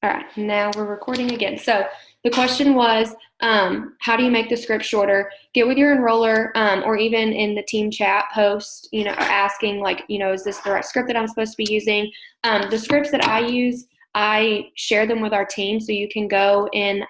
All right, now we're recording again. So the question was, how do you make the script shorter? Get with your enroller, or even in the team chat post, asking like, is this the right script that I'm supposed to be using? The scripts that I use, I share them with our team, so you can go in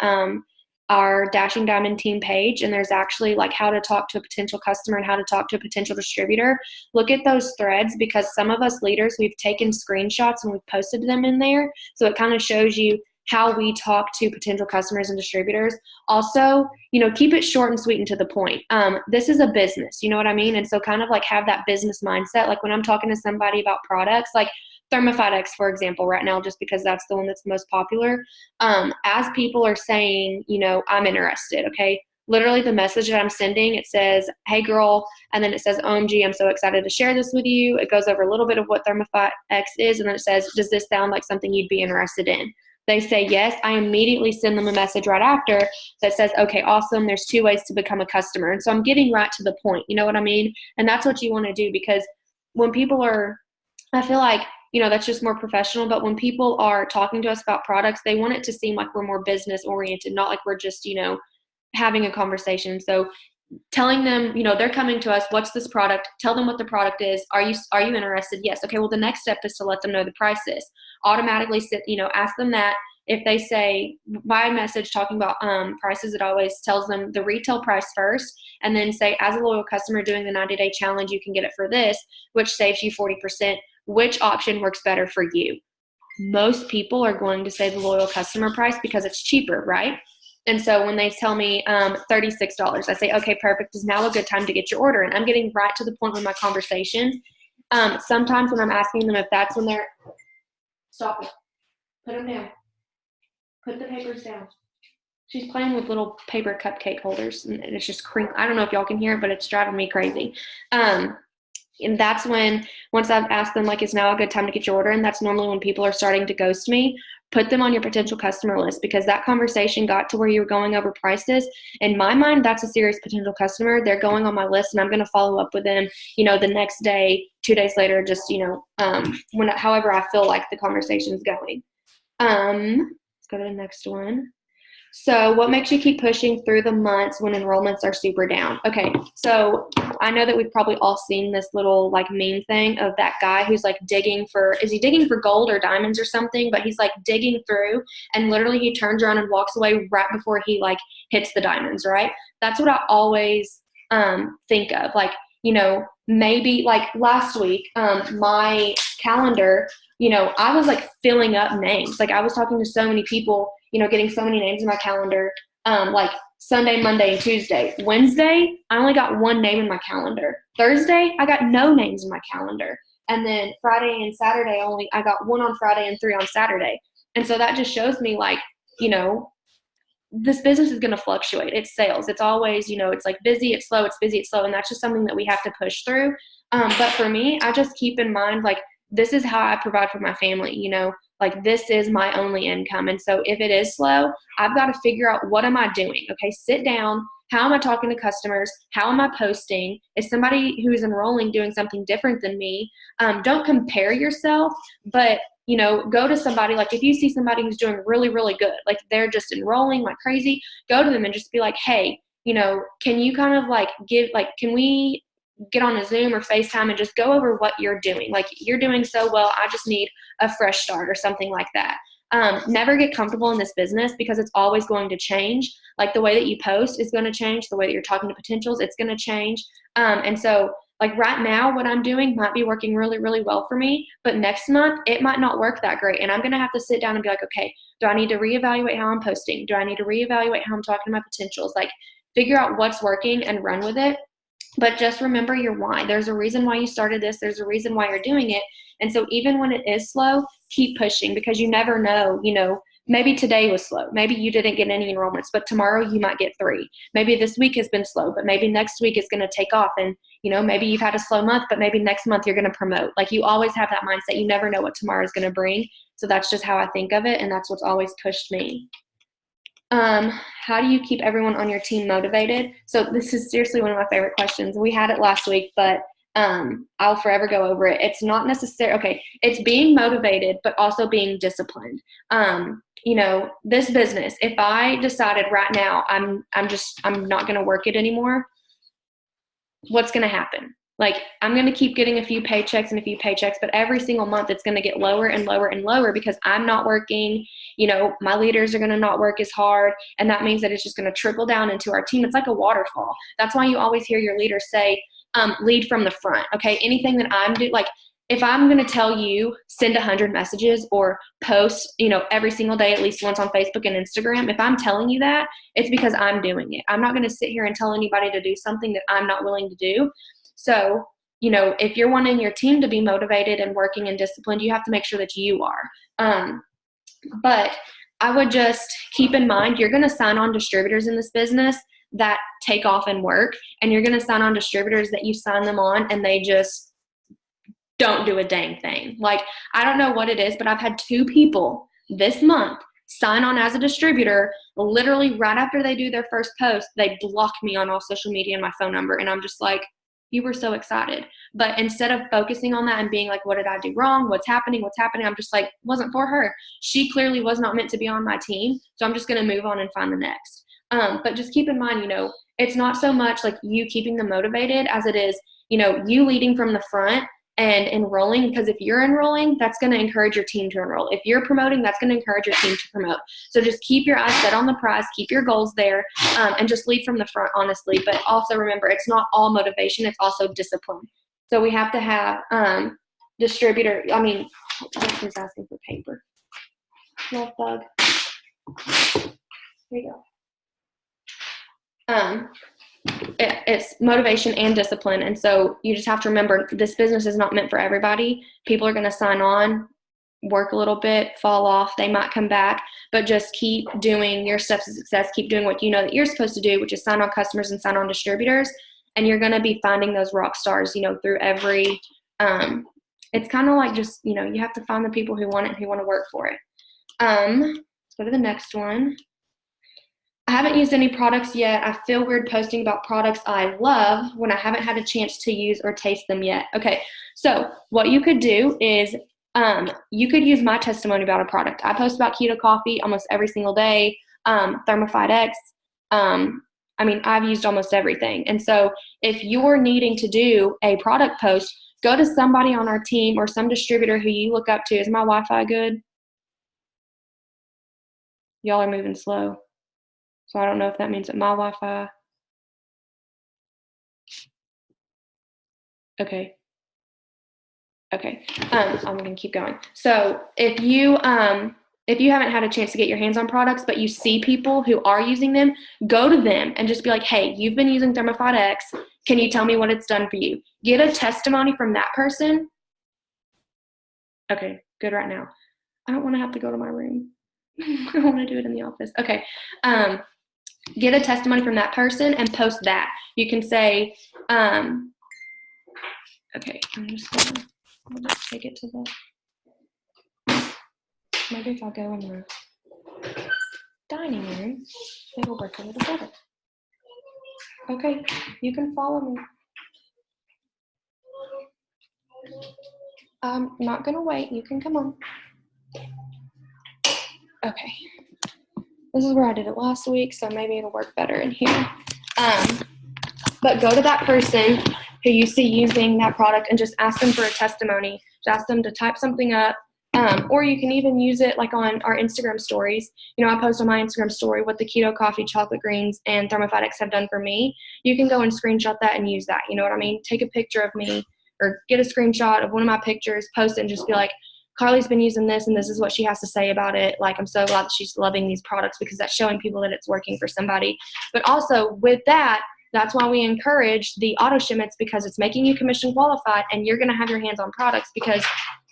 our Dashing Diamond team page, and there's actually like how to talk to a potential customer and how to talk to a potential distributor. Look at those threads, because some of us leaders, we've taken screenshots and we've posted them in there. So it kind of shows you how we talk to potential customers and distributors. Also, keep it short and sweet and to the point. This is a business, you know what I mean? And so kind of like have that business mindset. Like when I'm talking to somebody about products, like ThermoFight, for example, right now, just because that's the one that's most popular. As people are saying, I'm interested, okay? Literally the message that I'm sending, it says, hey girl, and then it says, OMG, I'm so excited to share this with you. It goes over a little bit of what ThermoFight is, and then it says, does this sound like something you'd be interested in? They say yes. I immediately send them a message right after that says, okay, awesome. There's 2 ways to become a customer. And so I'm getting right to the point. You know what I mean? And that's what you want to do, because when people are, I feel like, that's just more professional. But when people are talking to us about products, they want it to seem like we're more business oriented, not like we're just, having a conversation. So telling them, they're coming to us, what's this product? Tell them what the product is. Are you interested? Yes. Okay. Well, the next step is to let them know the price is. Automatically ask them that. If they say my message talking about prices, it always tells them the retail price first, and then say, as a loyal customer doing the 90-day challenge, you can get it for this, which saves you 40%. Which option works better for you? Most people are going to say the loyal customer price because it's cheaper, right? And so when they tell me $36, I say, okay, perfect. Is now a good time to get your order? And I'm getting right to the point with my conversations. Sometimes when I'm asking them if that's when they're, stop it, put them down, put the papers down. She's playing with little paper cupcake holders, and it's just I don't know if y'all can hear it, but it's driving me crazy. And that's when, once I've asked them, like, is now a good time to get your order? And that's normally when people are starting to ghost me. Put them on your potential customer list, because that conversation got to where you were going over prices. In my mind, that's a serious potential customer. They're going on my list, and I'm going to follow up with them, the next day, 2 days later, just, however I feel like the conversation's going. Let's go to the next one. So what makes you keep pushing through the months when enrollments are super down? Okay, so I know that we've probably all seen this little like meme thing of that guy who's like is he digging for gold or diamonds or something? But he's like digging through, and literally he turns around and walks away right before he like hits the diamonds, right? That's what I always think of. Like, maybe like last week, my calendar, I was like filling up names. Like I was talking to so many people, getting so many names in my calendar, like Sunday, Monday, and Tuesday. Wednesday, I only got 1 name in my calendar. Thursday, I got no names in my calendar. And then Friday and Saturday, I got 1 on Friday and 3 on Saturday. And so that just shows me like, this business is going to fluctuate. It's sales. It's always, it's like busy, it's slow, it's busy, it's slow. And that's just something that we have to push through. But for me, I just keep in mind, like, this is how I provide for my family, like this is my only income. And so if it is slow, I've got to figure out, what am I doing? Okay, sit down. How am I talking to customers? How am I posting? Is somebody who's enrolling doing something different than me? Don't compare yourself, but go to somebody, like if you see somebody who's doing really, really good, like they're just enrolling like crazy, go to them and just be like, hey, can you kind of like can we get on a Zoom or FaceTime and just go over what you're doing? Like, you're doing so well, I just need a fresh start or something like that. Never get comfortable in this business, because it's always going to change. Like the way that you post is going to change. The way that you're talking to potentials, it's going to change. And so like right now, what I'm doing might be working really, really well for me, but next month it might not work that great. And I'm going to have to sit down and be like, okay, do I need to reevaluate how I'm posting? Do I need to reevaluate how I'm talking to my potentials? Like, figure out what's working and run with it. But just remember your why. There's a reason why you started this. There's a reason why you're doing it. And so even when it is slow, keep pushing, because you never know, maybe today was slow. Maybe you didn't get any enrollments, but tomorrow you might get 3. Maybe this week has been slow, but maybe next week is going to take off. And, maybe you've had a slow month, but maybe next month you're going to promote. Like, you always have that mindset. You never know what tomorrow is going to bring. So that's just how I think of it. And that's what's always pushed me. How do you keep everyone on your team motivated? So this is seriously one of my favorite questions. We had it last week, but I'll forever go over it. It's not necessary. Okay. It's being motivated, but also being disciplined. This business, if I decided right now, I'm not going to work it anymore, what's going to happen? Like, I'm going to keep getting a few paychecks, but every single month it's going to get lower and lower and lower because I'm not working. My leaders are going to not work as hard. And that means that it's just going to trickle down into our team. It's like a waterfall. That's why you always hear your leaders say, lead from the front. Okay. Anything that I'm doing, like if I'm going to tell you, send 100 messages or post, every single day, at least once on Facebook and Instagram, if I'm telling you that, it's because I'm doing it. I'm not going to sit here and tell anybody to do something that I'm not willing to do. So, if you're wanting your team to be motivated and working and disciplined, you have to make sure that you are. But I would just keep in mind, you're going to sign on distributors in this business that take off and work, and you're going to sign on distributors that you sign them on and they just don't do a dang thing. Like, I don't know what it is, but I've had 2 people this month sign on as a distributor. Literally right after they do their first post, they block me on all social media and my phone number. And I'm just like, you were so excited. But instead of focusing on that and being like, what did I do wrong? What's happening? I'm just like, wasn't for her. She clearly was not meant to be on my team. So I'm just going to move on and find the next. But just keep in mind, it's not so much like you keeping them motivated as it is, you leading from the front and enrolling, because if you're enrolling, that's going to encourage your team to enroll. If you're promoting, that's going to encourage your team to promote. So just keep your eyes set on the prize, keep your goals there, and just lead from the front, honestly. But also remember, it's not all motivation, it's also discipline. So we have to have distributor, who's asking for paper? Little bug. Here you go. It's motivation and discipline. And so you just have to remember, this business is not meant for everybody. People are going to sign on, work a little bit, fall off. They might come back, but just keep doing your steps to success. Keep doing what you know that you're supposed to do, which is sign on customers and sign on distributors. And you're going to be finding those rock stars, through every, it's kind of like just, you have to find the people who want it, who want to work for it. Let's go to the next one. I haven't used any products yet. I feel weird posting about products I love when I haven't had a chance to use or taste them yet. Okay, so what you could do is you could use my testimony about a product. I post about keto coffee almost every single day, Thermify X. I've used almost everything. And so if you're needing to do a product post, go to somebody on our team or some distributor who you look up to. Is my Wi-Fi good? Y'all are moving slow. So I don't know if that means that my Wi-Fi. Okay. I'm going to keep going. So if you haven't had a chance to get your hands on products, but you see people who are using them, go to them and just be like, hey, you've been using Thermify X. Can you tell me what it's done for you? Get a testimony from that person. Okay, good right now. I don't want to have to go to my room. I want to do it in the office. Okay. Get a testimony from that person and post that. You can say, okay, I'll just take it to maybe if I go in the dining room, it'll work a little better. Okay, you can follow me. I'm not going to wait. You can come on. Okay. This is where I did it last week, so maybe it'll work better in here. But go to that person who you see using that product and just ask them for a testimony. Just ask them to type something up. Or you can even use it like on our Instagram stories. I post on my Instagram story what the keto coffee, chocolate greens, and Thermify X have done for me. You can go and screenshot that and use that. You know what I mean? Take a picture of me or get a screenshot of one of my pictures, post it, and just be like, Carly's been using this and this is what she has to say about it. Like, I'm so glad that she's loving these products because that's showing people that it's working for somebody. But also with that, that's why we encourage the auto shipments, because it's making you commission qualified and you're going to have your hands on products, because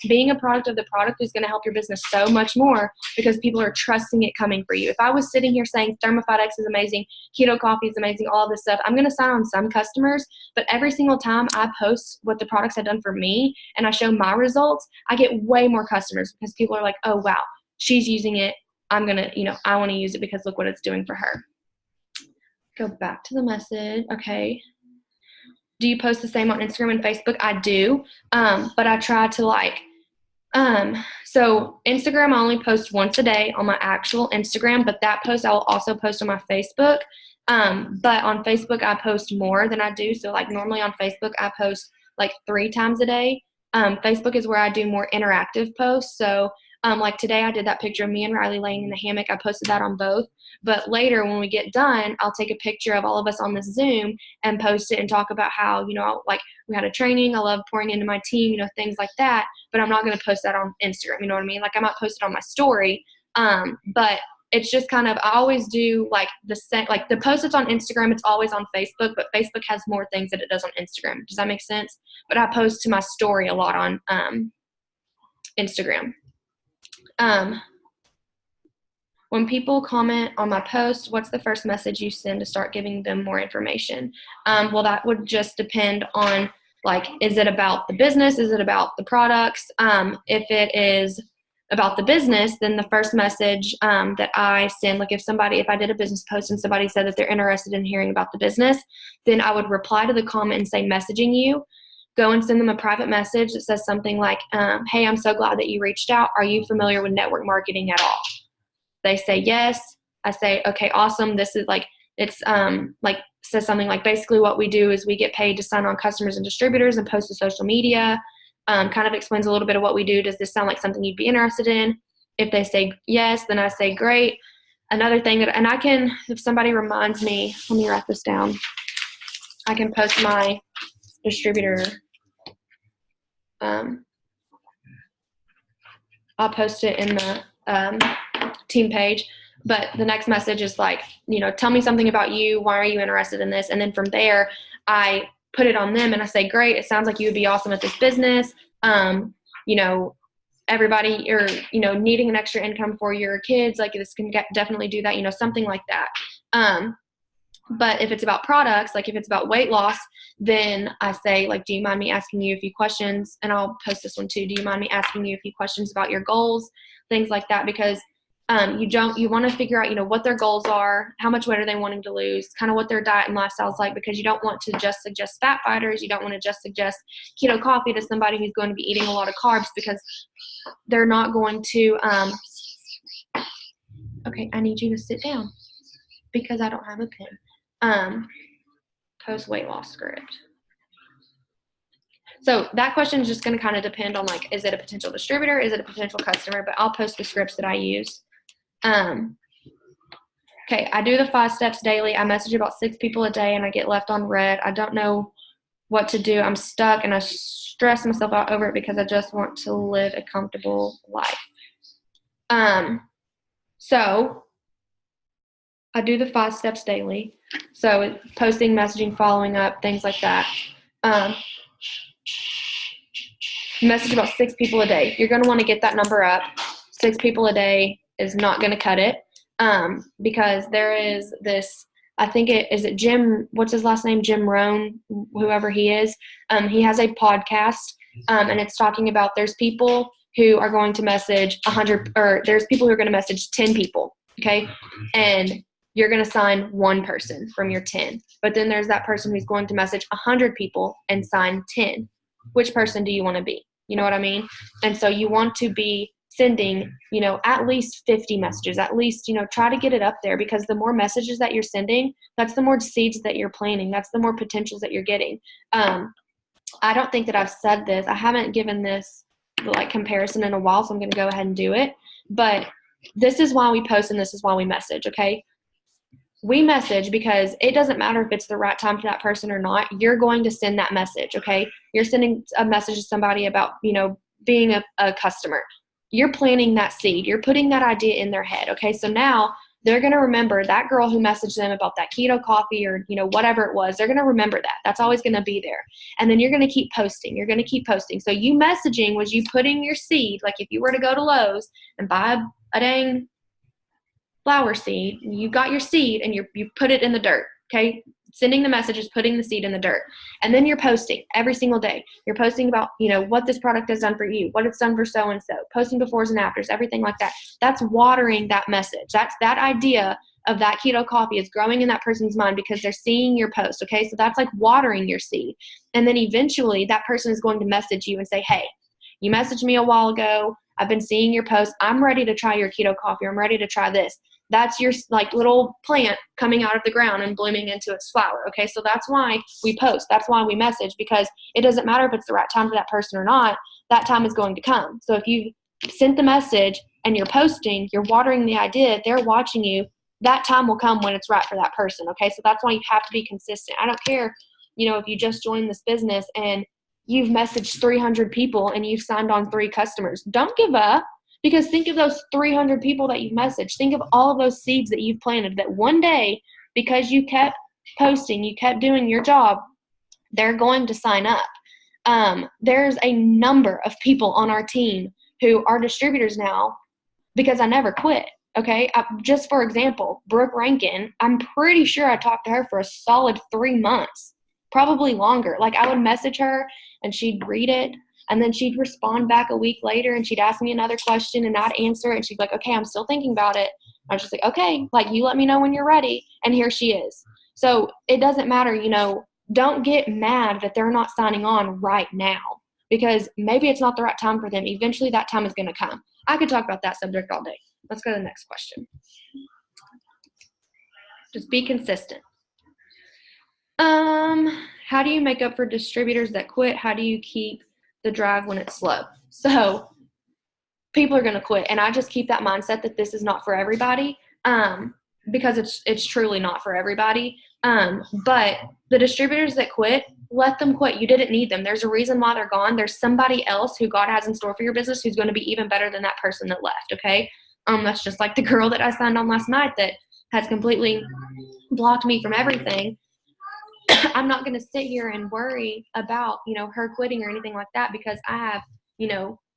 being a product of the product is going to help your business so much more because people are trusting it coming for you. If I was sitting here saying Thermify X is amazing, keto coffee is amazing, all this stuff, I'm going to sign on some customers, but every single time I post what the products have done for me and I show my results, I get way more customers because people are like, oh, wow, she's using it. I'm going to, I want to use it because look what it's doing for her. Go back to the message. Okay. do you post the same on Instagram and Facebook? I do. But I try to so Instagram, I only post once a day on my actual Instagram, but that post I will also post on my Facebook. But on Facebook, I post more than I do. So like normally on Facebook, I post like 3 times a day. Facebook is where I do more interactive posts. So like today I did that picture of me and Riley laying in the hammock. I posted that on both. But later when we get done, I'll take a picture of all of us on this Zoom and post it and talk about how, like we had a training. I love pouring into my team, things like that. But I'm not going to post that on Instagram. You know what I mean? Like I might post it on my story. But it's just kind of, I always do like the same, like the post that's on Instagram, it's always on Facebook, but Facebook has more things that it does on Instagram. Does that make sense? But I post to my story a lot on Instagram. When people comment on my post, what's the first message you send to start giving them more information? Well, that would just depend on like, is it about the business? Is it about the products? If it is about the business, then the first message that I send, like if I did a business post and somebody said that they're interested in hearing about the business, then I would reply to the comment and say, messaging you. Go and send them a private message that says something like, hey, I'm so glad that you reached out. Are you familiar with network marketing at all? They say yes. I say, okay, awesome. This is like, it's like says something like basically what we do is we get paid to sign on customers and distributors and post to social media. Kind of explains a little bit of what we do. Does this sound like something you'd be interested in? If they say yes, then I say great. Another thing and I can, if somebody reminds me, let me write this down. I can post my distributor. I'll post it in the team page. But the next message is like, tell me something about you. Why are you interested in this? And then from there, I put it on them and I say, great, it sounds like you would be awesome at this business. Everybody, or, needing an extra income for your kids, like this can definitely do that, something like that. But if it's about products, like if it's about weight loss, then I say, like, do you mind me asking you a few questions? And I'll post this one too. Do you mind me asking you a few questions about your goals? Things like that, because you want to figure out, what their goals are, how much weight are they wanting to lose, kind of what their diet and lifestyle is like, because you don't want to just suggest fat fighters. You don't want to just suggest keto coffee to somebody who's going to be eating a lot of carbs, because they're not going to, okay, I need you to sit down because I don't have a pen. Post weight loss script. So that question is just going to kind of depend on like, is it a potential distributor? Is it a potential customer? But I'll post the scripts that I use. Okay, I do the 5 steps daily. I message about 6 people a day and I get left on red. I don't know what to do. I'm stuck and I stress myself out over it because I just want to live a comfortable life. So I do the 5 steps daily. So posting, messaging, following up, things like that. Message about 6 people a day. You're going to want to get that number up. 6 people a day is not going to cut it, because there is this, I think is it Jim, what's his last name? Jim Rohn, whoever he is. He has a podcast, and it's talking about there's people who are going to message 100, or there's people who are going to message 10 people, okay? And you're going to sign 1 person from your 10. But then there's that person who's going to message 100 people and sign 10. Which person do you want to be? You know what I mean? And so you want to be sending, at least 50 messages, at least, try to get it up there, because the more messages that you're sending, that's the more seeds that you're planting. That's the more potentials that you're getting. I don't think that I've said this. I haven't given this like comparison in a while, so I'm going to go ahead and do it. But this is why we post and this is why we message, okay? We message because it doesn't matter if it's the right time for that person or not. You're going to send that message, okay? You're sending a message to somebody about, being a customer. You're planting that seed. You're putting that idea in their head, okay? So now they're going to remember that girl who messaged them about that keto coffee or, whatever it was. They're going to remember that. That's always going to be there. And then you're going to keep posting. You're going to keep posting. So you messaging was you putting your seed, like if you were to go to Lowe's and buy a dang flower seed, you got your seed and you put it in the dirt, okay? Sending the message is putting the seed in the dirt. And then you're posting every single day. You're posting about, what this product has done for you, what it's done for so-and-so, posting befores and afters, everything like that. That's watering that message. That's that idea of that keto coffee is growing in that person's mind because they're seeing your post. Okay. So that's like watering your seed. And then eventually that person is going to message you and say, hey, you messaged me a while ago. I've been seeing your post. I'm ready to try your keto coffee. I'm ready to try this. That's your like little plant coming out of the ground and blooming into its flower. Okay. So that's why we post. That's why we message, because it doesn't matter if it's the right time for that person or not. That time is going to come. So if you sent the message and you're posting, you're watering the idea, they're watching you, that time will come when it's right for that person. Okay. So that's why you have to be consistent. I don't care, if you just joined this business and you've messaged 300 people and you've signed on 3 customers. Don't give up, because think of those 300 people that you've messaged. Think of all of those seeds that you've planted that one day, because you kept posting, you kept doing your job, they're going to sign up. There's a number of people on our team who are distributors now because I never quit. Okay. Just for example, Brooke Rankin, I'm pretty sure I talked to her for a solid 3 months, probably longer. Like I would message her and she'd read it and then she'd respond back a week later and she'd ask me another question and I'd answer it and she'd be like, okay, I'm still thinking about it. I was just like, okay, like you let me know when you're ready. And here she is. So it doesn't matter, don't get mad that they're not signing on right now, because maybe it's not the right time for them. Eventually that time is going to come. I could talk about that subject all day. Let's go to the next question. Just be consistent. How do you make up for distributors that quit? How do you keep the drive when it's slow? So people are going to quit. And I just keep that mindset that this is not for everybody, because it's truly not for everybody. But the distributors that quit, let them quit. You didn't need them. There's a reason why they're gone. There's somebody else who God has in store for your business who's going to be even better than that person that left. Okay. That's just like the girl that I signed on last night that has completely blocked me from everything. I'm not going to sit here and worry about, her quitting or anything like that, because I have,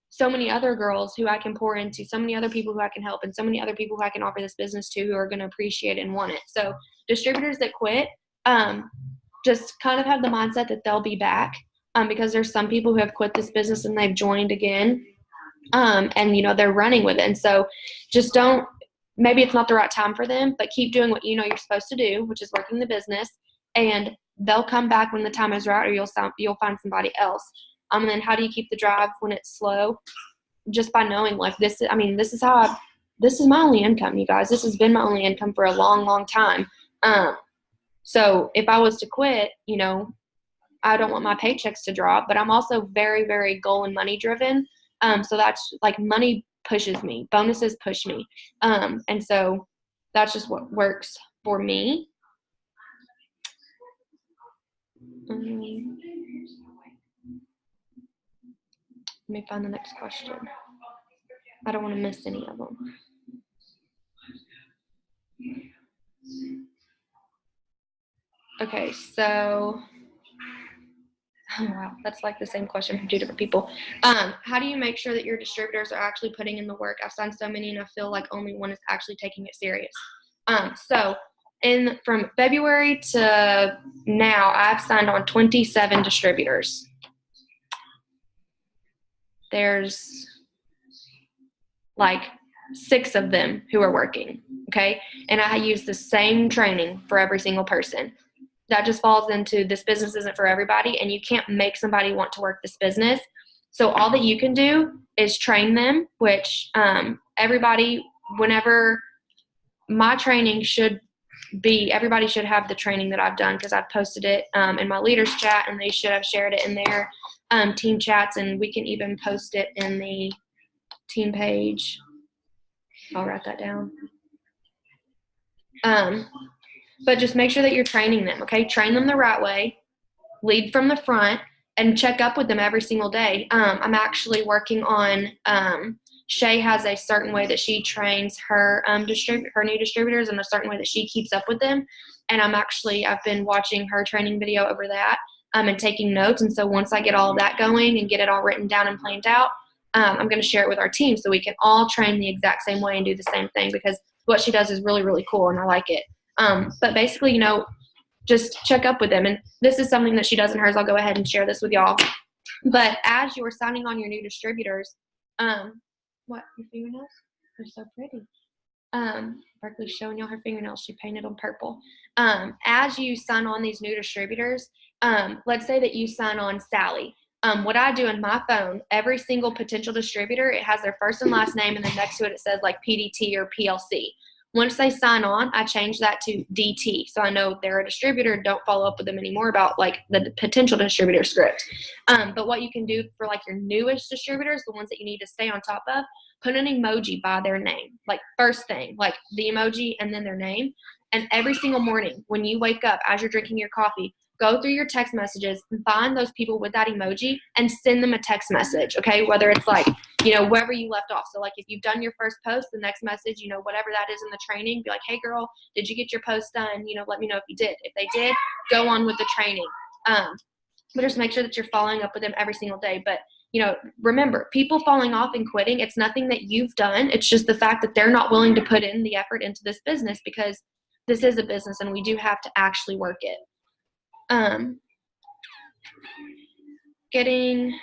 so many other girls who I can pour into, so many other people who I can help, and so many other people who I can offer this business to who are going to appreciate it and want it. So distributors that quit, just kind of have the mindset that they'll be back, because there's some people who have quit this business and they've joined again, and, they're running with it. And so just maybe it's not the right time for them, but keep doing what you're supposed to do, which is working the business, and they'll come back when the time is right, or you'll find somebody else. And then how do you keep the drive when it's slow? Just by knowing, like, this is my only income, you guys. This has been my only income for a long, long time. So if I was to quit, I don't want my paychecks to drop, but I'm also very, very goal and money driven. So that's like money pushes me, bonuses push me. And so that's just what works for me. Let me find the next question. I don't want to miss any of them. Okay, so, oh wow, that's like the same question from 2 different people. How do you make sure that your distributors are actually putting in the work? I've signed so many and I feel like only one is actually taking it serious. So from February to now, I've signed on 27 distributors. There's like 6 of them who are working, okay? And I use the same training for every single person. That just falls into, this business isn't for everybody, and you can't make somebody want to work this business. So all that you can do is train them, which everybody, whenever my training should be, everybody should have the training that I've done, because I've posted it in my leaders chat, and they should have shared it in their team chats, and we can even post it in the team page. I'll write that down. But just make sure that you're training them, okay? Train them the right way, lead from the front, and check up with them every single day. I'm actually working on, Shay has a certain way that she trains her new distributors, and a certain way that she keeps up with them. And I've been watching her training video over that, and taking notes. And so once I get all of that going and get it all written down and planned out, I'm going to share it with our team so we can all train the exact same way and do the same thing, because what she does is really, really cool and I like it. But basically, just check up with them. And this is something that she does in hers. I'll go ahead and share this with y'all. But as you're signing on your new distributors, what, your fingernails? They're so pretty. Berkeley's showing y'all her fingernails. She painted them purple. As you sign on these new distributors, let's say that you sign on Sally. What I do in my phone, every single potential distributor, it has their first and last name, and then next to it, it says like PDT or PLC. Once they sign on, I change that to DT. So I know they're a distributor, don't follow up with them anymore about like the potential distributor script. But what you can do for like your newest distributors, the ones that you need to stay on top of, put an emoji by their name, like first thing, like the emoji and then their name. And every single morning when you wake up, as you're drinking your coffee, go through your text messages and find those people with that emoji and send them a text message, okay? Whether it's like, wherever you left off. So like if you've done your first post, the next message, whatever that is in the training, be like, hey girl, did you get your post done? Let me know if you did. If they did, go on with the training. But just make sure that you're following up with them every single day. But remember, people falling off and quitting, it's nothing that you've done. It's just the fact that they're not willing to put in the effort into this business, because this is a business and we do have to actually work it. Getting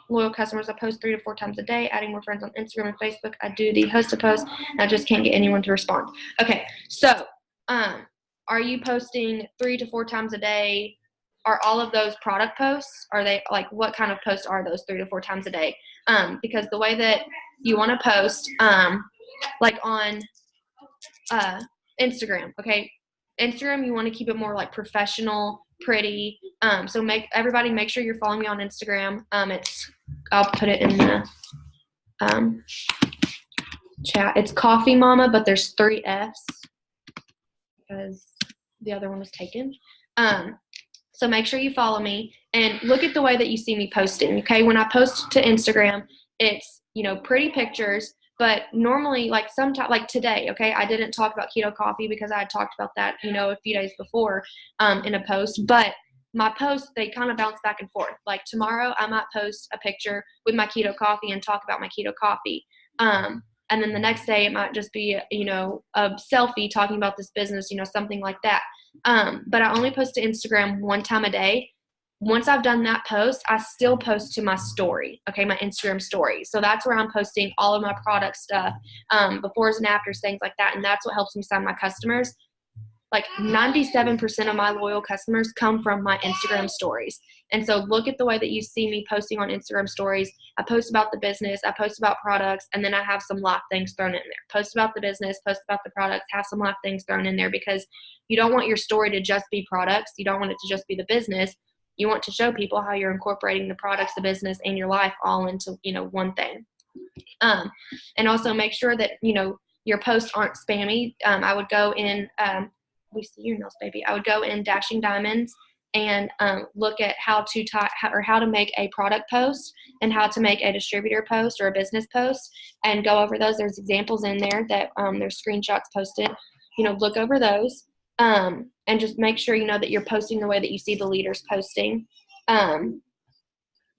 loyal customers. I post 3 to 4 times a day, adding more friends on Instagram and Facebook. I do the host a post and I just can't get anyone to respond. Okay. So, are you posting 3 to 4 times a day? Are all of those product posts? Are they like, what kind of posts are those 3 to 4 times a day? Because the way that you want to post, like on, Instagram, okay? Instagram, you want to keep it more like professional, pretty. So make sure you're following me on Instagram. I'll put it in the chat. It's Coffee Mama, but there's 3 F's because the other one was taken. So make sure you follow me and look at the way that you see me posting. Okay, when I post to Instagram, it's pretty pictures. But normally, like sometimes, like today, okay, I didn't talk about keto coffee because I had talked about that, a few days before in a post. But my posts, they kind of bounce back and forth. Like tomorrow, I might post a picture with my keto coffee and talk about my keto coffee. And then the next day, it might just be, a selfie talking about this business, something like that. But I only post to Instagram 1 time a day. Once I've done that post, I still post to my story, okay, my Instagram story. So that's where I'm posting all of my product stuff, befores and afters, things like that. And that's what helps me sign my customers. Like 97% of my loyal customers come from my Instagram stories. And so look at the way that you see me posting on Instagram stories. I post about the business, I post about products, and then I have some live things thrown in there. Post about the business, post about the products, have some live things thrown in there, because you don't want your story to just be products. You don't want it to just be the business. You want to show people how you're incorporating the products, the business, and your life all into, one thing. And also make sure that, your posts aren't spammy. I would go in, we see your nails, baby. I would go in Dashing Diamonds and look at how to make a product post and how to make a distributor post or a business post, and go over those. There's examples in there that there's screenshots posted. Look over those. And just make sure, that you're posting the way that you see the leaders posting. And,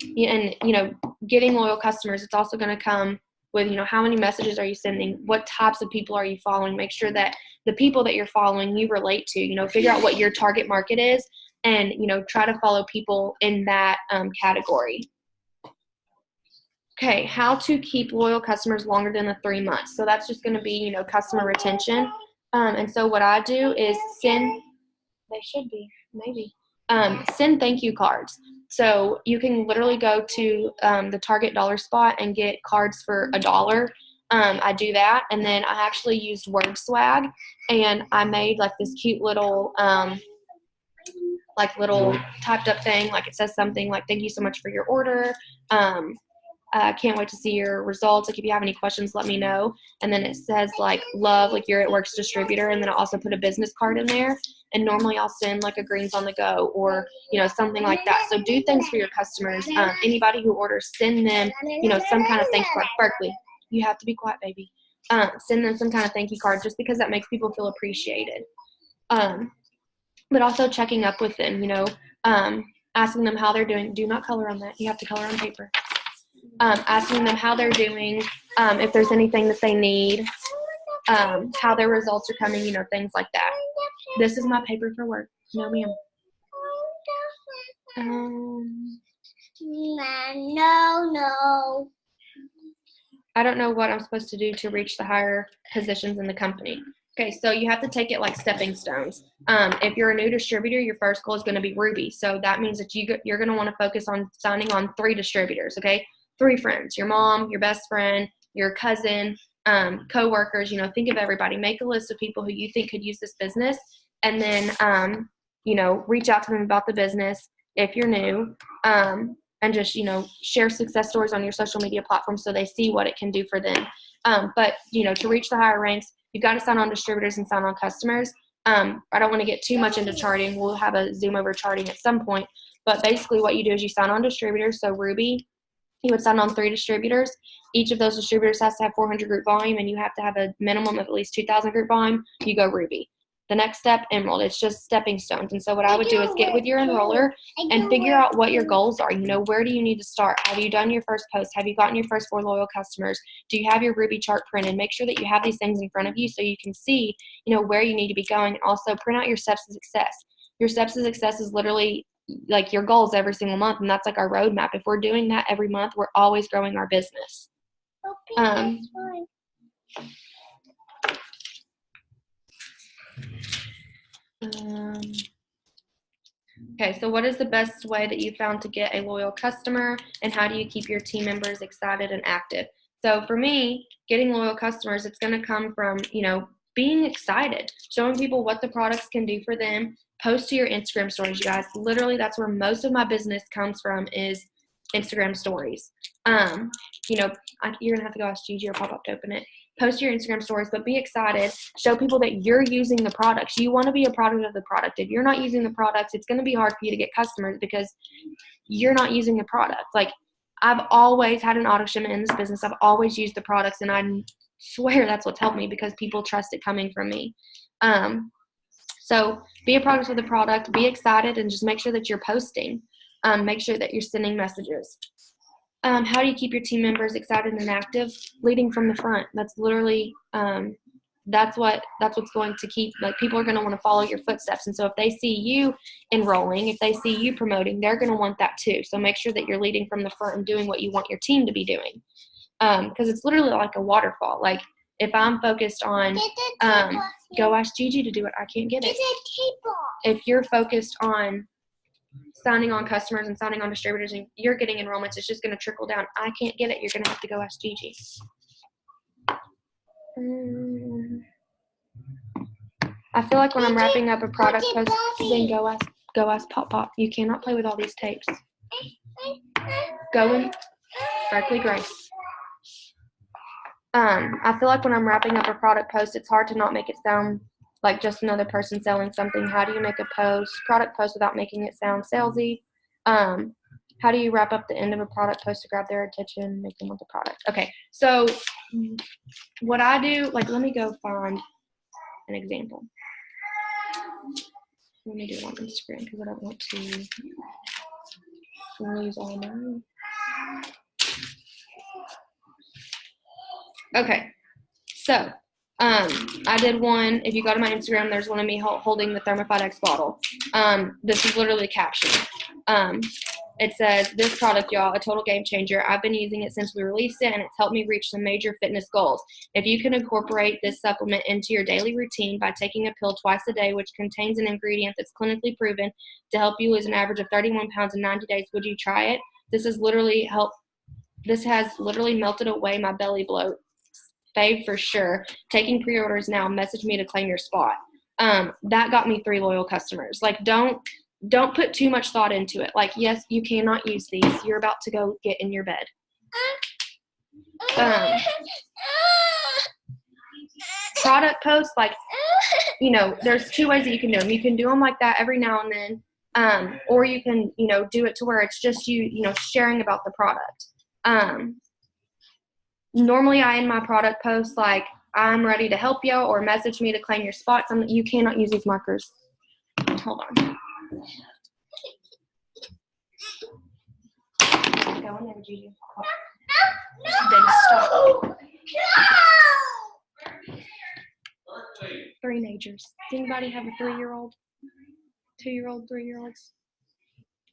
getting loyal customers, it's also going to come with, how many messages are you sending? What types of people are you following? Make sure that the people that you're following, you relate to, figure out what your target market is, and, try to follow people in that category. Okay, how to keep loyal customers longer than the 3 months. So that's just going to be, customer retention. And so what I do is send thank you cards. So you can literally go to the Target dollar spot and get cards for $1. I do that, and then I actually used Word Swag, and I made like this cute little little typed up thing. Like it says something like, thank you so much for your order. Can't wait to see your results. Like if you have any questions, let me know. And then it says like, love, like you're at Works distributor. And then I also put a business card in there. And normally I'll send like a Greens on the Go or, something like that. So do things for your customers. Anybody who orders, send them, some kind of thank you card. Berkeley, you have to be quiet, baby. Send them some kind of thank you card, just because that makes people feel appreciated. But also checking up with them, asking them how they're doing. Do not color on that. You have to color on paper. Asking them how they're doing, if there's anything that they need, how their results are coming, things like that. This is my paper for work. No, ma'am. No. I don't know what I'm supposed to do to reach the higher positions in the company. Okay, so you have to take it like stepping stones. If you're a new distributor, your first goal is going to be Ruby. So that means that you're going to want to focus on signing on 3 distributors, okay? 3 friends, your mom, your best friend, your cousin, coworkers, think of everybody. Make a list of people who you think could use this business, and then, reach out to them about the business if you're new. And just, share success stories on your social media platforms so they see what it can do for them. But, to reach the higher ranks, you've got to sign on distributors and sign on customers. I don't want to get too much into charting. We'll have a Zoom over charting at some point. But basically what you do is you sign on distributors. So Ruby, you would sign on 3 distributors. Each of those distributors has to have 400 group volume, and you have to have a minimum of at least 2,000 group volume. You go Ruby. The next step, Emerald. It's just stepping stones. And so what I would do is get with your enroller and figure out what your goals are. Where do you need to start? Have you done your first post? Have you gotten your first 4 loyal customers? Do you have your Ruby chart printed? Make sure that you have these things in front of you so you can see, where you need to be going. Also, print out your steps to success. Your steps to success is literally like your goals every single month, and that's like our roadmap. If we're doing that every month, we're always growing our business. Okay, so what is the best way that you found to get a loyal customer, and how do you keep your team members excited and active? So for me, getting loyal customers, it's going to come from, being excited, showing people what the products can do for them. Post to your Instagram stories, you guys. Literally, that's where most of my business comes from, is Instagram stories. You're going to have to go ask Gigi or Pop-Up to open it. Post your Instagram stories, but be excited. Show people that you're using the products. You want to be a product of the product. If you're not using the products, it's going to be hard for you to get customers because you're not using the product. Like, I've always had an auto shipment in this business. I've always used the products, and I swear that's what's helped me because people trust it coming from me. So be a product of the product. Be excited, and just make sure that you're posting. Make sure that you're sending messages. How do you keep your team members excited and active? Leading from the front. That's literally that's what's going to keep, like, people are going to want to follow your footsteps. And so if they see you enrolling, if they see you promoting, they're going to want that too. So make sure that you're leading from the front and doing what you want your team to be doing. Because it's literally like a waterfall. Like, if I'm focused on go ask Gigi to do it. I can't get it. If you're focused on signing on customers and signing on distributors and you're getting enrollments, it's just going to trickle down. I can't get it. You're going to have to go ask Gigi. I feel like when I'm wrapping up a product post, then go ask Pop. You cannot play with all these tapes. Go in, Berkeley Grace. I feel like when I'm wrapping up a product post, it's hard to not make it sound like just another person selling something. How do you make a product post without making it sound salesy? How do you wrap up the end of a product post to grab their attention, make them want the product? Okay, so what I do, like, let me go find an example. Let me do it on Instagram because I don't want to lose all mine. Okay, so I did one. If you go to my Instagram, there's one of me holding the Thermifite X bottle. This is literally the caption. It says, "This product, y'all, a total game changer. I've been using it since we released it, and it's helped me reach some major fitness goals. If you can incorporate this supplement into your daily routine by taking a pill twice a day, which contains an ingredient that's clinically proven to help you lose an average of 31 pounds in 90 days, would you try it? This has literally melted away my belly bloat. Fave for sure. Taking pre-orders now. Message me to claim your spot." That got me 3 loyal customers. Like, don't put too much thought into it. Like, yes, you cannot use these. You're about to go get in your bed. Product posts, like, there's 2 ways that you can do them. You can do them like that every now and then, or you can, do it to where it's just you sharing about the product. Normally I end my product posts like, "I'm ready to help you," or "Message me to claim your spot." You cannot use these markers. Hold on. Go in there, Gigi. Then stop. 3 majors. Does anybody have a 3-year-old? 2-year-old, 3-year-olds?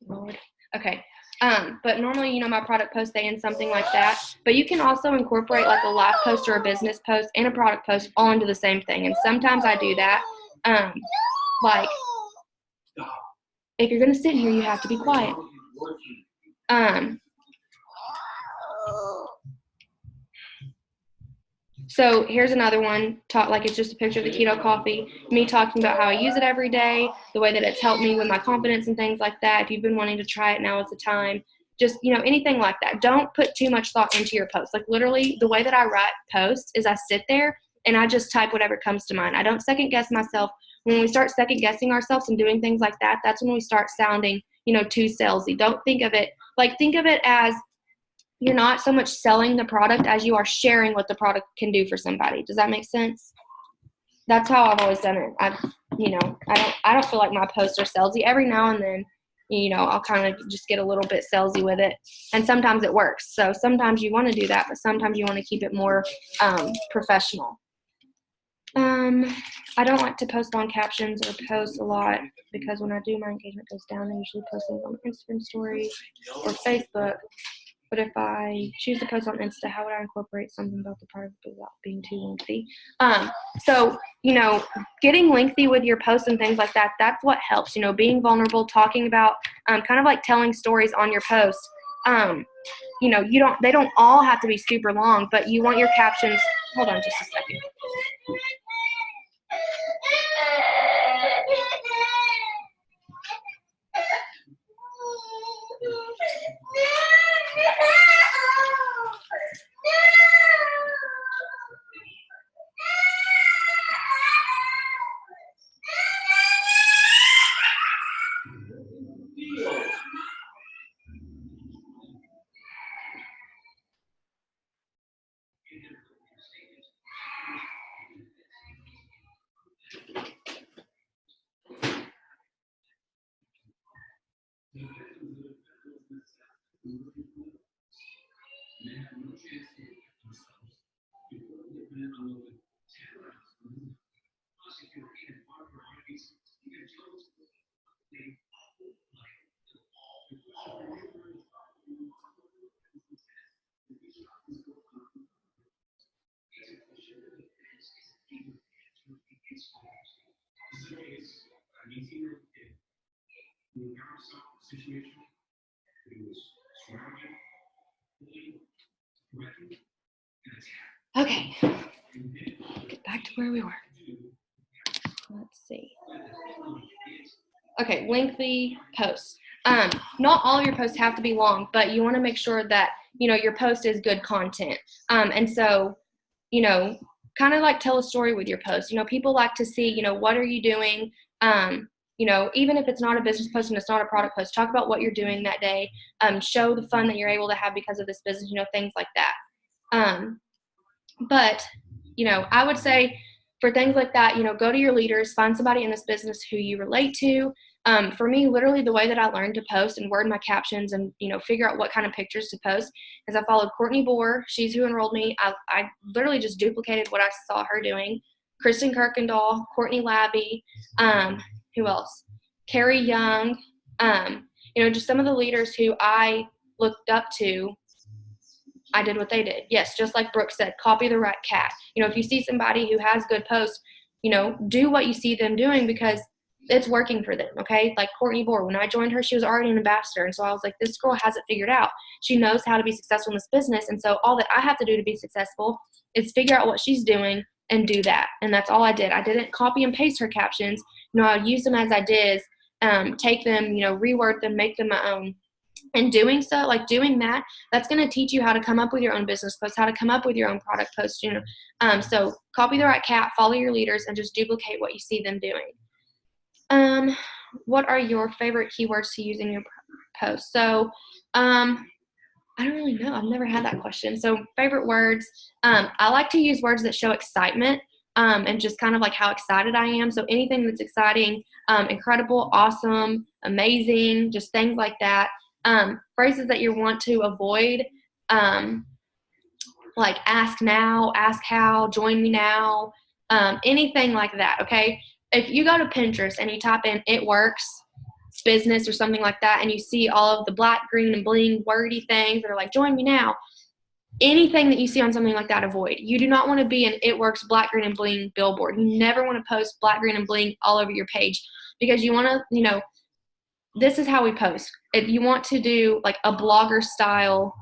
Lord. Okay. But normally, you know, my product posts, they end something like that. But you can also incorporate like a live post or a business post and a product post all into the same thing. And sometimes I do that. Like, if you're going to sit in here, you have to be quiet. So here's another one, like it's just a picture of the keto coffee, me talking about how I use it every day, the way that it's helped me with my confidence and things like that. If you've been wanting to try it, now is the time. Just, you know, anything like that. Don't put too much thought into your post. Like literally the way that I write posts is I sit there and I just type whatever comes to mind. I don't second guess myself. When we start second guessing ourselves and doing things like that, that's when we start sounding, you know, too salesy. Don't think of it, like think of it as you're not so much selling the product as you are sharing what the product can do for somebody. Does that make sense? That's how I've always done it. I don't feel like my posts are salesy. Every now and then, you know, I'll kind of just get a little bit salesy with it. And sometimes it works. So sometimes you want to do that, but sometimes you want to keep it more professional. I don't like to post long captions or post a lot because when I do, my engagement goes down. I usually post things on Instagram stories or Facebook. But if I choose to post on Insta, how would I incorporate something about the product without being too lengthy? So, you know, getting lengthy with your posts and things like that, that's what helps, you know, being vulnerable, talking about, kind of like telling stories on your post. You know, they don't all have to be super long, but you want your captions. Hold on just a second. Okay, get back to where we were. Let's see. Okay, lengthy posts. Not all of your posts have to be long, but you want to make sure that, you know, your post is good content. And so, you know, kind of like tell a story with your post. You know, people like to see, you know, what are you doing? You know, even if it's not a business post and it's not a product post, talk about what you're doing that day. Show the fun that you're able to have because of this business, you know, things like that. But, you know, I would say for things like that, you know, go to your leaders, find somebody in this business who you relate to. For me, literally the way that I learned to post and word my captions and, you know, figure out what kind of pictures to post is I followed Courtney Bohr. She's who enrolled me. I literally just duplicated what I saw her doing. Kristen Kirkendall, Courtney Labby, who else? Carrie Young, you know, just some of the leaders who I looked up to. I did what they did. Yes, just like Brooke said, copy the right cat. You know, if you see somebody who has good posts, you know, do what you see them doing because it's working for them, okay? Like Courtney Bohr, when I joined her, she was already an ambassador. And so I was like, this girl has it figured out. She knows how to be successful in this business. And so all that I have to do to be successful is figure out what she's doing and do that. And that's all I did. I didn't copy and paste her captions. You know, I used them as I did, take them, you know, reword them, make them my own. And doing so, like doing that, that's going to teach you how to come up with your own business posts, how to come up with your own product posts, you know. So copy the right cat, follow your leaders, and just duplicate what you see them doing. What are your favorite keywords to use in your post? So I don't really know. I've never had that question. So favorite words, I like to use words that show excitement and just kind of like how excited I am. So anything that's exciting, incredible, awesome, amazing, just things like that. Phrases that you want to avoid, like ask now, ask how, join me now, anything like that, okay? If you go to Pinterest and you type in "it works," business or something like that, and you see all of the black, green, and bling wordy things that are like, join me now. Anything that you see on something like that, avoid. You do not want to be an It Works black, green, and bling billboard. You never want to post black, green, and bling all over your page, because you want to, this is how we post. If you want to do like a blogger style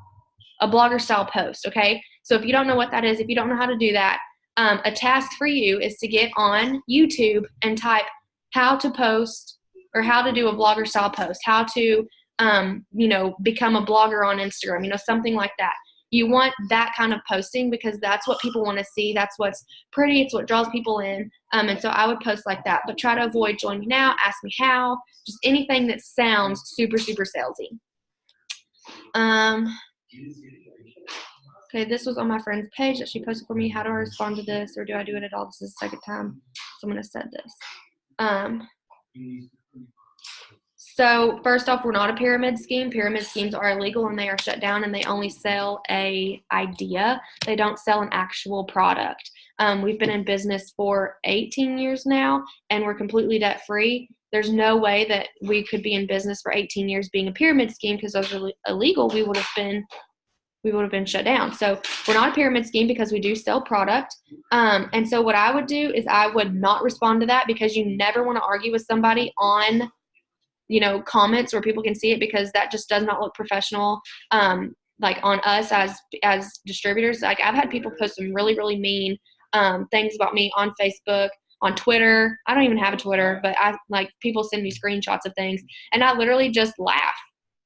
post, okay? So if you don't know what that is, if you don't know how to do that, a task for you is to get on YouTube and type how to post or how to do a blogger style post, how to, become a blogger on Instagram, something like that. You want that kind of posting because that's what people want to see. That's what's pretty. It's what draws people in. And so I would post like that, but try to avoid join me now, ask me how, just anything that sounds super, super salesy. Okay, this was on my friend's page that she posted for me. How do I respond to this, or do I do it at all? This is the second time someone has said this. So first off, we're not a pyramid scheme. Pyramid schemes are illegal and they are shut down, and they only sell a idea. They don't sell an actual product. We've been in business for 18 years now, and we're completely debt free. There's no way that we could be in business for 18 years being a pyramid scheme, because those are illegal. We would have been shut down. So we're not a pyramid scheme because we do sell product. And so what I would do is I would not respond to that, because you never want to argue with somebody on comments where people can see it, because that just does not look professional. Like on us as distributors, like I've had people post some really, really mean things about me on Facebook, on Twitter. I don't even have a Twitter, but people send me screenshots of things, and I literally just laugh.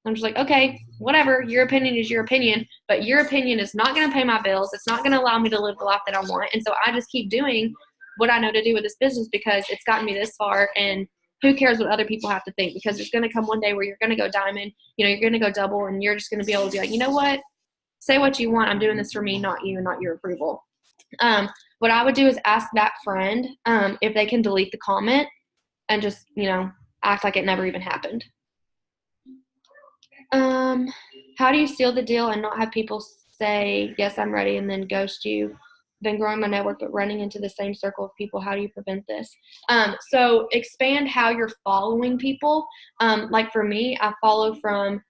I'm just like, okay, whatever, your opinion is your opinion, but your opinion is not going to pay my bills. It's not going to allow me to live the life that I want. And so I just keep doing what I know to do with this business, because it's gotten me this far, and who cares what other people have to think, because there's going to come one day where you're going to go diamond, you're going to go double, and you're just going to be able to be like, you know what, say what you want. I'm doing this for me, not you, not your approval. What I would do is ask that friend if they can delete the comment and just, act like it never even happened. How do you seal the deal and not have people say, yes, I'm ready, and then ghost you? Been growing my network, but running into the same circle of people. How do you prevent this? So expand how you're following people. Like for me, I follow from,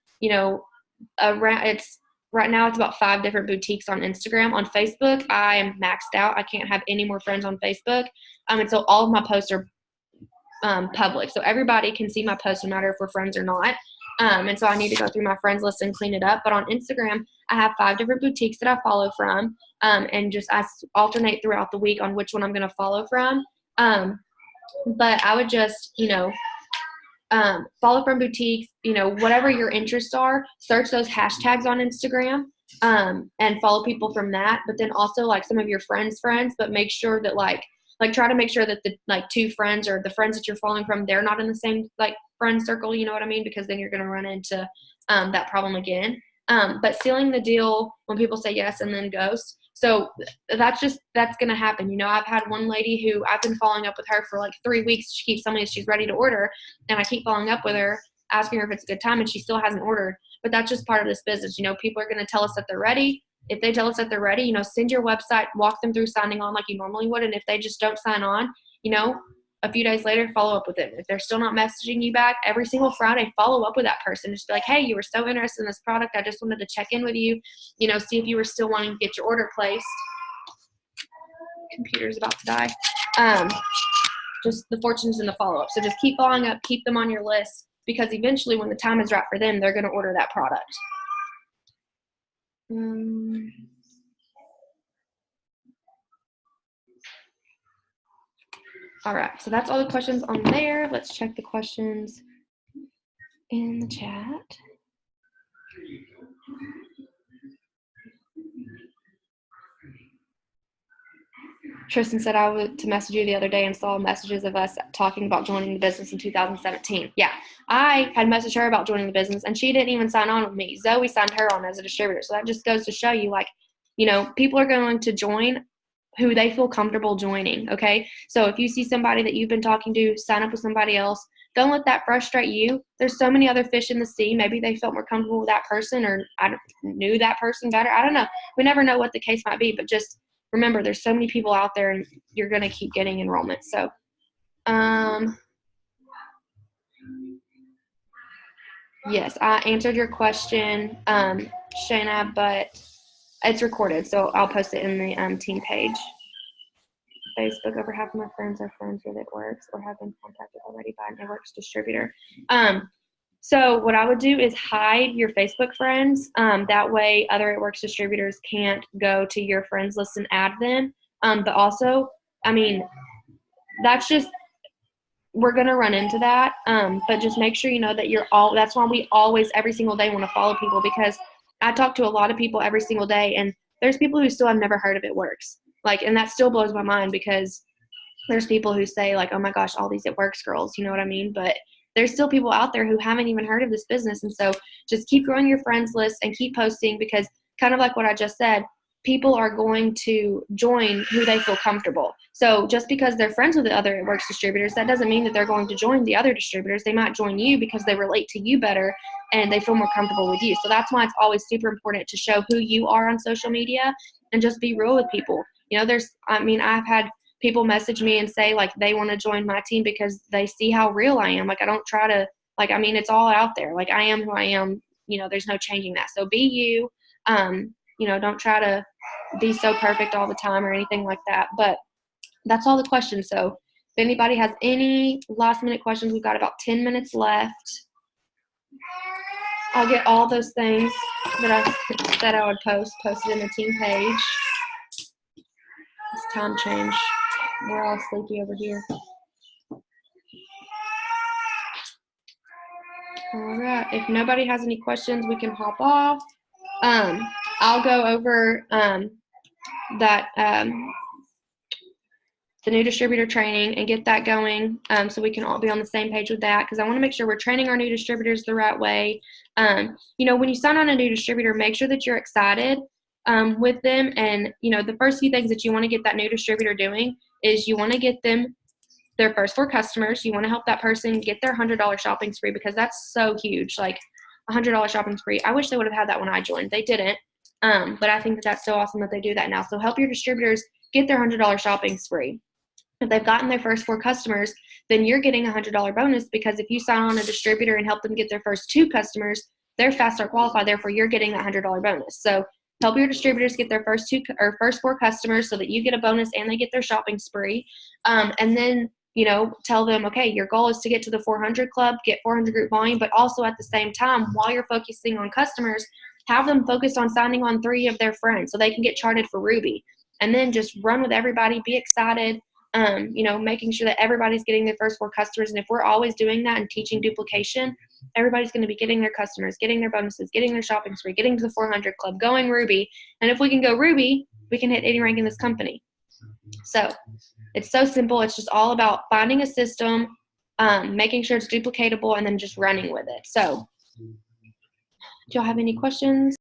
right now it's about 5 different boutiques on Instagram. On Facebook, I am maxed out. I can't have any more friends on Facebook. And so all of my posts are public. So everybody can see my posts no matter if we're friends or not. And so I need to go through my friends list and clean it up. But on Instagram, I have 5 different boutiques that I follow from, and just I alternate throughout the week on which one I'm going to follow from. But I would just, follow from boutiques, whatever your interests are, search those hashtags on Instagram, and follow people from that. But then also like some of your friends, but make sure that like try to make sure that the 2 friends or the friends that you're following from, they're not in the same friend circle, you know what I mean? Because then you're going to run into that problem again. But sealing the deal when people say yes and then ghost. So that's going to happen. I've had one lady who I've been following up with her for 3 weeks. She keeps telling me she's ready to order, and I keep following up with her, asking her if it's a good time, and she still hasn't ordered. But that's just part of this business. People are going to tell us that they're ready. If they tell us that they're ready, send your website, walk them through signing on like you normally would. And if they just don't sign on, a few days later, follow up with them. If they're still not messaging you back, every single Friday, follow up with that person. Just be like, hey, you were so interested in this product. I just wanted to check in with you, see if you were still wanting to get your order placed. Computer's about to die. Just the fortunes in the follow-up. So just keep following up, keep them on your list, because eventually when the time is right for them, they're going to order that product. All right, so that's all the questions on there. Let's check the questions in the chat. Tristan said I would to message you the other day and saw messages of us talking about joining the business in 2017. Yeah, I had messaged her about joining the business, and she didn't even sign on with me. Zoe signed her on as a distributor. So that just goes to show you, people are going to join who they feel comfortable joining, okay? So if you see somebody that you've been talking to sign up with somebody else, don't let that frustrate you. There's so many other fish in the sea. Maybe they felt more comfortable with that person, or I knew that person better. I don't know. We never know what the case might be, but just remember, there's so many people out there, and you're going to keep getting enrollment. So, Yes, I answered your question, Shayna, but it's recorded, so I'll post it in the team page. Facebook, over half of my friends are friends with It Works or have been contacted already by an It Works distributor. So what I would do is hide your Facebook friends. That way other It Works distributors can't go to your friends list and add them. But also, I mean, that's just, we're going to run into that. But just make sure you know that that's why we always, every single day, want to follow people, because I talk to a lot of people every single day, and there's people who still have never heard of It Works. Like, and that still blows my mind, because there's people who say like, oh my gosh, all these It Works girls, you know what I mean? But there's still people out there who haven't even heard of this business. And so just keep growing your friends list and keep posting, because kind of like what I just said, people are going to join who they feel comfortable. So just because they're friends with the other It Works distributors, that doesn't mean that they're going to join the other distributors. They might join you because they relate to you better and they feel more comfortable with you. So that's why it's always super important to show who you are on social media and just be real with people. You know, I've had people message me and say like they want to join my team because they see how real I am. Like, I don't try to, like, I mean, it's all out there. Like, I am who I am, you know, there's no changing that. So be you. You know, don't try to be so perfect all the time or anything like that. But that's all the questions. So if anybody has any last minute questions, we've got about 10 minutes left. I'll get all those things that I said I would posted in the team page. It's time change. We're all sleepy over here. All right. If nobody has any questions, we can hop off. I'll go over the new distributor training and get that going, so we can all be on the same page with that, because I want to make sure we're training our new distributors the right way. You know, when you sign on a new distributor, make sure that you're excited with them. And, you know, the first few things that you want to get that new distributor doing is you want to get them their first 4 customers. You want to help that person get their $100 shopping spree, because that's so huge. Like, $100 shopping spree. I wish they would have had that when I joined. They didn't. But I think that that's so awesome that they do that now. So help your distributors get their $100 shopping spree. If they've gotten their first 4 customers, then you're getting a $100 bonus, because if you sign on a distributor and help them get their first 2 customers, they're fast start qualified. Therefore, you're getting that $100 bonus. So help your distributors get their first 4 customers so that you get a bonus and they get their shopping spree. And then, you know, tell them, okay, your goal is to get to the 400 club, get 400 group volume, but also at the same time, while you're focusing on customers, have them focused on signing on 3 of their friends so they can get charted for Ruby. And then just run with everybody, be excited. You know, making sure that everybody's getting their first 4 customers. And if we're always doing that and teaching duplication, everybody's going to be getting their customers, getting their bonuses, getting their shopping spree, getting to the 400 club, going Ruby. And if we can go Ruby, we can hit any rank in this company. So it's so simple. It's just all about finding a system, making sure it's duplicatable, and then just running with it. So do y'all have any questions?